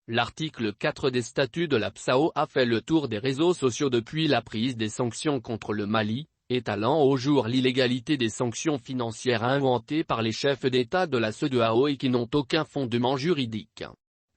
L'article 4 des statuts de la BCEAO a fait le tour des réseaux sociaux depuis la prise des sanctions contre le Mali, étalant au jour l'illégalité des sanctions financières inventées par les chefs d'État de la CEDEAO et qui n'ont aucun fondement juridique.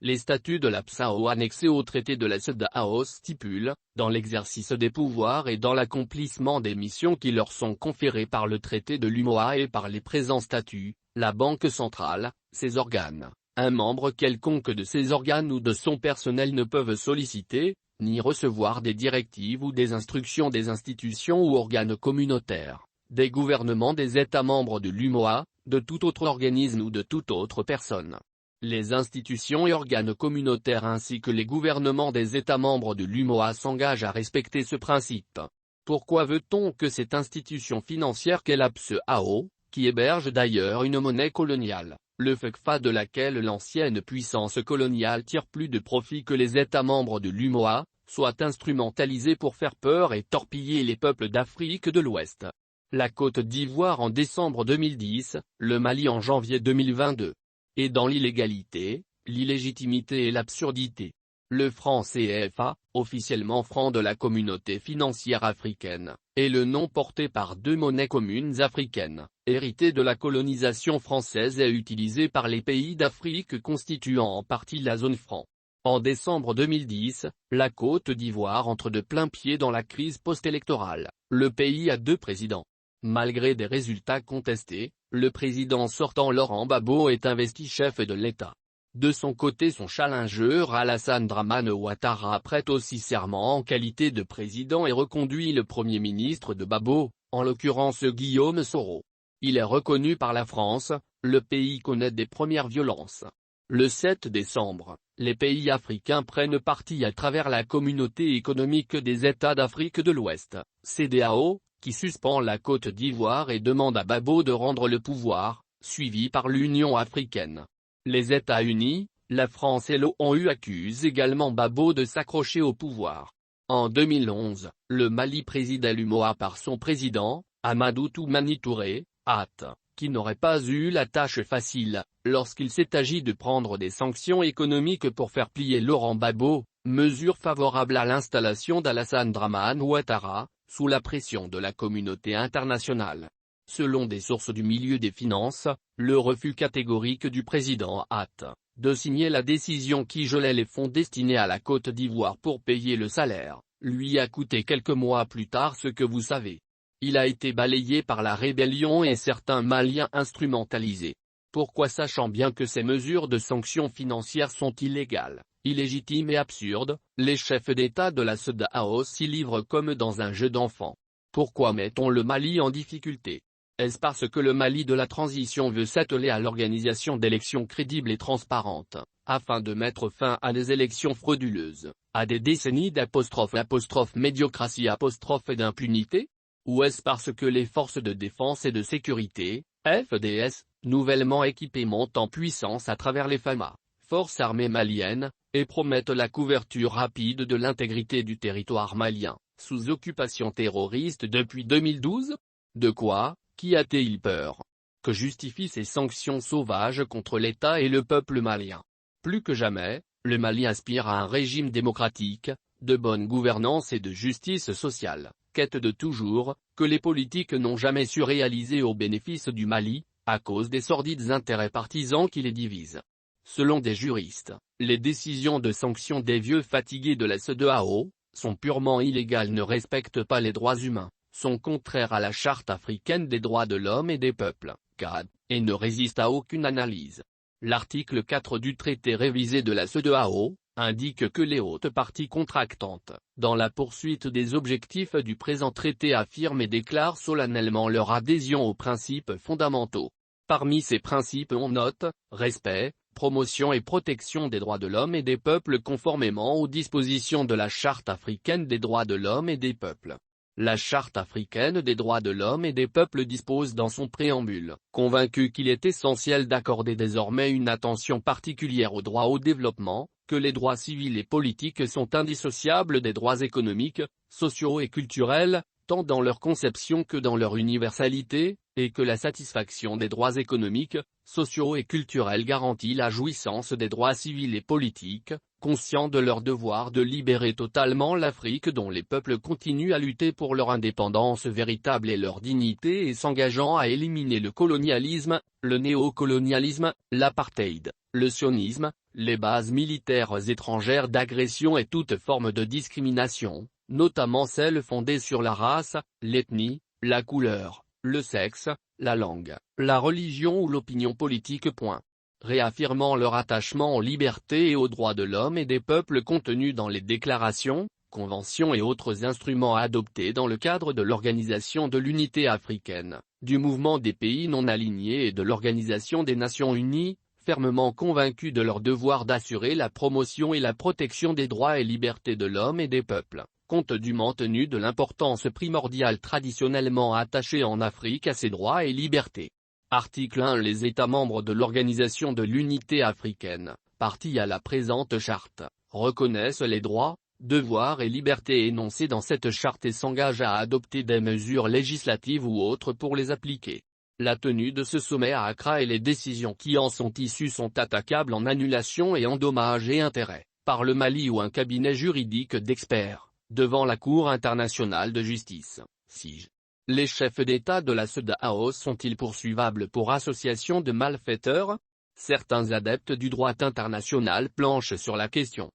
Les statuts de la BCEAO annexés au traité de la CEDEAO stipulent, dans l'exercice des pouvoirs et dans l'accomplissement des missions qui leur sont conférées par le traité de l'UMOA et par les présents statuts, la Banque centrale, ses organes, un membre quelconque de ces organes ou de son personnel ne peuvent solliciter, ni recevoir des directives ou des instructions des institutions ou organes communautaires, des gouvernements des États membres de l'UMOA, de tout autre organisme ou de toute autre personne. Les institutions et organes communautaires ainsi que les gouvernements des États membres de l'UMOA s'engagent à respecter ce principe. Pourquoi veut-on que cette institution financière qu'est la BCEAO, qui héberge d'ailleurs une monnaie coloniale, le FECFA de laquelle l'ancienne puissance coloniale tire plus de profit que les États membres de l'UMOA, soit instrumentalisée pour faire peur et torpiller les peuples d'Afrique de l'Ouest? La Côte d'Ivoire en décembre 2010, le Mali en janvier 2022. Et dans l'illégalité, l'illégitimité et l'absurdité. Le franc CFA, officiellement franc de la communauté financière africaine, est le nom porté par deux monnaies communes africaines, héritées de la colonisation française et utilisées par les pays d'Afrique constituant en partie la zone franc. En décembre 2010, la Côte d'Ivoire entre de plein pied dans la crise post-électorale. Le pays a deux présidents. Malgré des résultats contestés, le président sortant Laurent Gbagbo est investi chef de l'État. De son côté son challenger Alassane Dramane Ouattara prête aussi serment en qualité de président et reconduit le premier ministre de Gbagbo, en l'occurrence Guillaume Soro. Il est reconnu par la France, le pays connaît des premières violences. Le 7 décembre, les pays africains prennent parti à travers la Communauté économique des États d'Afrique de l'Ouest, CEDEAO, qui suspend la Côte d'Ivoire et demande à Gbagbo de rendre le pouvoir, suivi par l'Union africaine. Les États-Unis, la France et l'ONU accusent également Gbagbo de s'accrocher au pouvoir. En 2011, le Mali présidait l'UMOA par son président, Amadou Toumani Touré, qui n'aurait pas eu la tâche facile, lorsqu'il s'est agi de prendre des sanctions économiques pour faire plier Laurent Gbagbo, mesure favorable à l'installation d'Alassane Dramane Ouattara, sous la pression de la communauté internationale. Selon des sources du milieu des finances, le refus catégorique du président de signer la décision qui gelait les fonds destinés à la Côte d'Ivoire pour payer le salaire, lui a coûté quelques mois plus tard ce que vous savez. Il a été balayé par la rébellion et certains Maliens instrumentalisés. Pourquoi, sachant bien que ces mesures de sanctions financières sont illégales, illégitimes et absurdes, les chefs d'État de la CEDEAO s'y livrent comme dans un jeu d'enfant? Pourquoi met-on le Mali en difficulté? Est-ce parce que le Mali de la transition veut s'atteler à l'organisation d'élections crédibles et transparentes, afin de mettre fin à des élections frauduleuses, à des décennies médiocratie et d'impunité? Ou est-ce parce que les forces de défense et de sécurité, FDS, nouvellement équipées montent en puissance à travers les FAMA, forces armées maliennes, et promettent la couverture rapide de l'intégrité du territoire malien, sous occupation terroriste depuis 2012? De quoi? Qui a-t-il peur? Que justifient ces sanctions sauvages contre l'État et le peuple malien? Plus que jamais, le Mali aspire à un régime démocratique, de bonne gouvernance et de justice sociale, quête de toujours, que les politiques n'ont jamais su réaliser au bénéfice du Mali, à cause des sordides intérêts partisans qui les divisent. Selon des juristes, les décisions de sanction des vieux fatigués de la CEDEAO, sont purement illégales, ne respectent pas les droits humains, sont contraires à la Charte africaine des droits de l'homme et des peuples, CAD, et ne résistent à aucune analyse. L'article 4 du traité révisé de la CEDEAO, indique que les hautes parties contractantes, dans la poursuite des objectifs du présent traité, affirment et déclarent solennellement leur adhésion aux principes fondamentaux. Parmi ces principes on note, respect, promotion et protection des droits de l'homme et des peuples conformément aux dispositions de la Charte africaine des droits de l'homme et des peuples. La Charte africaine des droits de l'homme et des peuples dispose dans son préambule, convaincu qu'il est essentiel d'accorder désormais une attention particulière aux droits au développement, que les droits civils et politiques sont indissociables des droits économiques, sociaux et culturels, tant dans leur conception que dans leur universalité, et que la satisfaction des droits économiques, sociaux et culturels garantit la jouissance des droits civils et politiques, conscients de leur devoir de libérer totalement l'Afrique dont les peuples continuent à lutter pour leur indépendance véritable et leur dignité et s'engageant à éliminer le colonialisme, le néocolonialisme, l'apartheid, le sionisme, les bases militaires étrangères d'agression et toute forme de discrimination, notamment celles fondées sur la race, l'ethnie, la couleur, le sexe, la langue, la religion ou l'opinion politique. Réaffirmant leur attachement aux libertés et aux droits de l'homme et des peuples contenus dans les déclarations, conventions et autres instruments adoptés dans le cadre de l'Organisation de l'Unité africaine, du Mouvement des pays non alignés et de l'Organisation des Nations Unies, fermement convaincus de leur devoir d'assurer la promotion et la protection des droits et libertés de l'homme et des peuples, compte dûment tenu de l'importance primordiale traditionnellement attachée en Afrique à ces droits et libertés. Article 1. Les États membres de l'Organisation de l'Unité africaine, partis à la présente charte, reconnaissent les droits, devoirs et libertés énoncés dans cette charte et s'engagent à adopter des mesures législatives ou autres pour les appliquer. La tenue de ce sommet à Accra et les décisions qui en sont issues sont attaquables en annulation et en dommages et intérêts, par le Mali ou un cabinet juridique d'experts, devant la Cour internationale de justice, CIJ. Les chefs d'État de la CEDEAO sont-ils poursuivables pour association de malfaiteurs? Certains adeptes du droit international planchent sur la question.